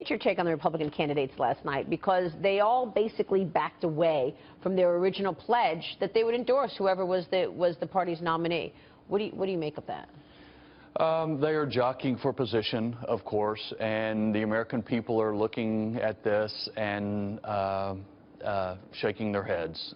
get your take on the Republican candidates last night? Because they all basically backed away from their original pledge that they would endorse whoever was the party's nominee. What do you make of that? They are jockeying for position, of course, and the American people are looking at this and shaking their heads.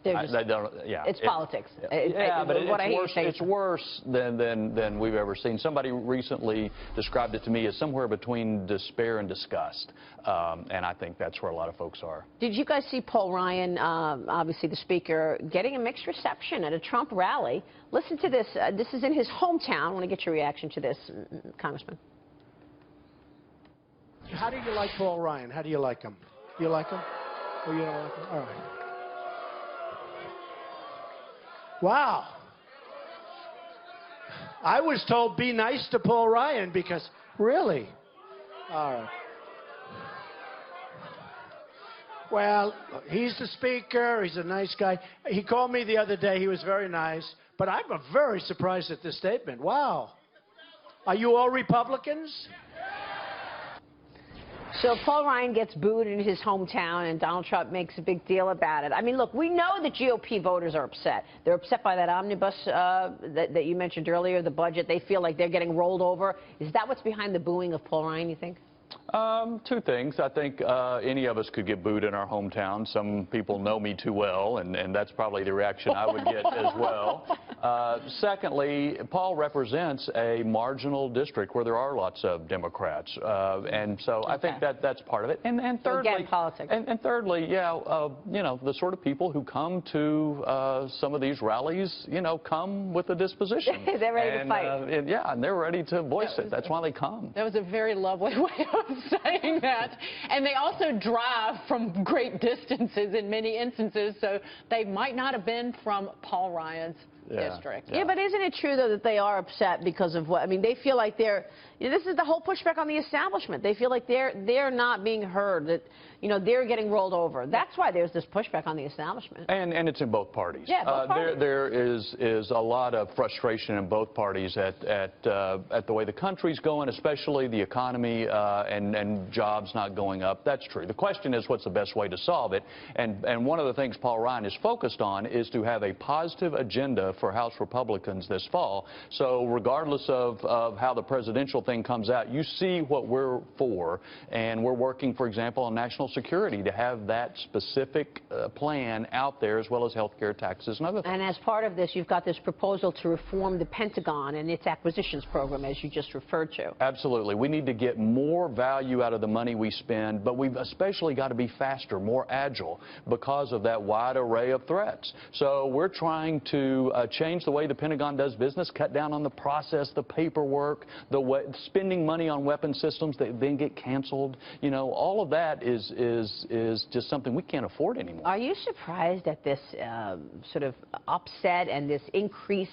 It's politics. But it's worse than we've ever seen. Somebody recently described it to me as somewhere between despair and disgust, and I think that's where a lot of folks are. Did you guys see Paul Ryan, obviously the speaker, getting a mixed reception at a Trump rally? Listen to this. This is in his hometown. I want to get your reaction to this, Congressman. How do you like Paul Ryan? How do you like him? You like him? Oh, you don't like him? All right. Wow. I was told be nice to Paul Ryan because, really? All right. Well, he's the speaker. He's a nice guy. He called me the other day. He was very nice. But I'm very surprised at this statement. Wow. Are you all Republicans? So Paul Ryan gets booed in his hometown, and Donald Trump makes a big deal about it. I mean, look, we know the GOP voters are upset. They're upset by that omnibus that you mentioned earlier, the budget. They feel like they're getting rolled over. Is that what's behind the booing of Paul Ryan, you think? Two things. I think any of us could get booed in our hometown. Some people know me too well, and that's probably the reaction I would get as well. Secondly, Paul represents a marginal district where there are lots of Democrats, and so I think that's part of it. And thirdly, again, politics. And thirdly, yeah, you know, the sort of people who come to some of these rallies, you know, come with a disposition. They're ready to fight. Yeah, and they're ready to voice it. That's why they come. That was a very lovely way of saying that. And they also drive from great distances in many instances, so they might not have been from Paul Ryan's district. Yeah, but isn't it true, though, that they are upset because of what? I mean, they feel like they're, you know, this is the whole pushback on the establishment. They feel like they're not being heard, that, you know, they're getting rolled over. That's why there's this pushback on the establishment. And it's in both parties. Yeah, both parties. There is a lot of frustration in both parties at the way the country's going, especially the economy and jobs not going up. That's true. The question is, what's the best way to solve it? And one of the things Paul Ryan is focused on is to have a positive agenda for House Republicans this fall. So regardless of how the presidential thing comes out, you see what we're for, and we're working, for example, on national security to have that specific plan out there, as well as health care, taxes, and other things. And as part of this, you've got this proposal to reform the Pentagon and its acquisitions program, as you just referred to. Absolutely. We need to get more value out of the money we spend, but we've especially got to be faster, more agile, because of that wide array of threats. So we're trying to change the way the Pentagon does business, cut down on the process, the paperwork, the way, spending money on weapon systems that then get canceled. You know, all of that is just something we can't afford anymore. Are you surprised at this sort of upset and this increase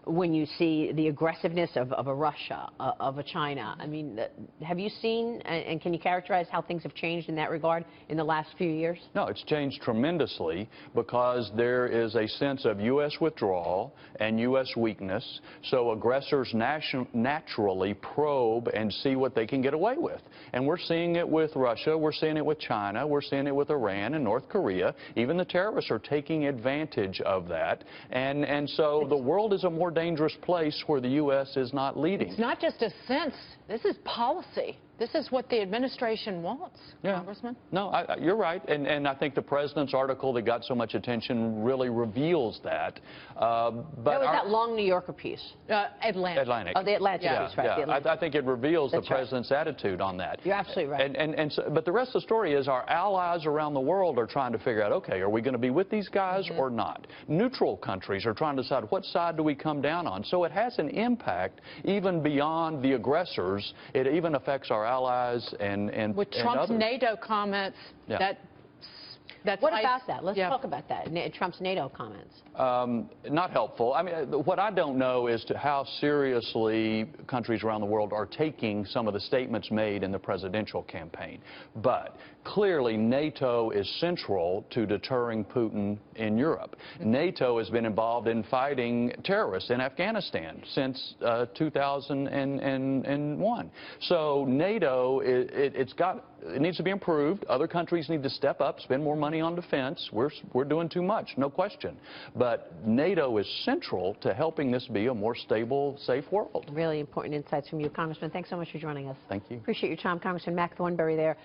when you see the aggressiveness of a Russia, of a China? I mean, have you seen, and can you characterize how things have changed in that regard in the last few years? No, it's changed tremendously because there is a sense of U.S. withdrawal and U.S. weakness, so aggressors naturally probe and see what they can get away with. And we're seeing it with Russia, we're seeing it with China, we're seeing it with Iran and North Korea. Even the terrorists are taking advantage of that. And so the world is a more dangerous place where the U.S. is not leading. It's not just a sense. This is policy. This is what the administration wants, Congressman. No, you're right. And I think the president's article that got so much attention really reveals that. But that was that long New Yorker piece. Atlantic. Oh, the Atlantic piece, right. Yeah, I think it reveals the president's attitude on that. You're absolutely right. But the rest of the story is our allies around the world are trying to figure out, okay, are we going to be with these guys or not? Neutral countries are trying to decide what side do we come down on. So it has an impact even beyond the aggressors. It even affects our allies and with Trump's others. NATO comments, that That's What why about that? Let's yeah. talk about that. Trump's NATO comments. Not helpful. I mean, what I don't know is how seriously countries around the world are taking some of the statements made in the presidential campaign. But clearly, NATO is central to deterring Putin in Europe. NATO has been involved in fighting terrorists in Afghanistan since 2001. So NATO, it needs to be improved. Other countries need to step up, spend more money on defense. We're doing too much, no question. But NATO is central to helping this be a more stable, safe world. Really important insights from you, Congressman. Thanks so much for joining us. Thank you. Appreciate your time, Congressman Mac Thornberry there.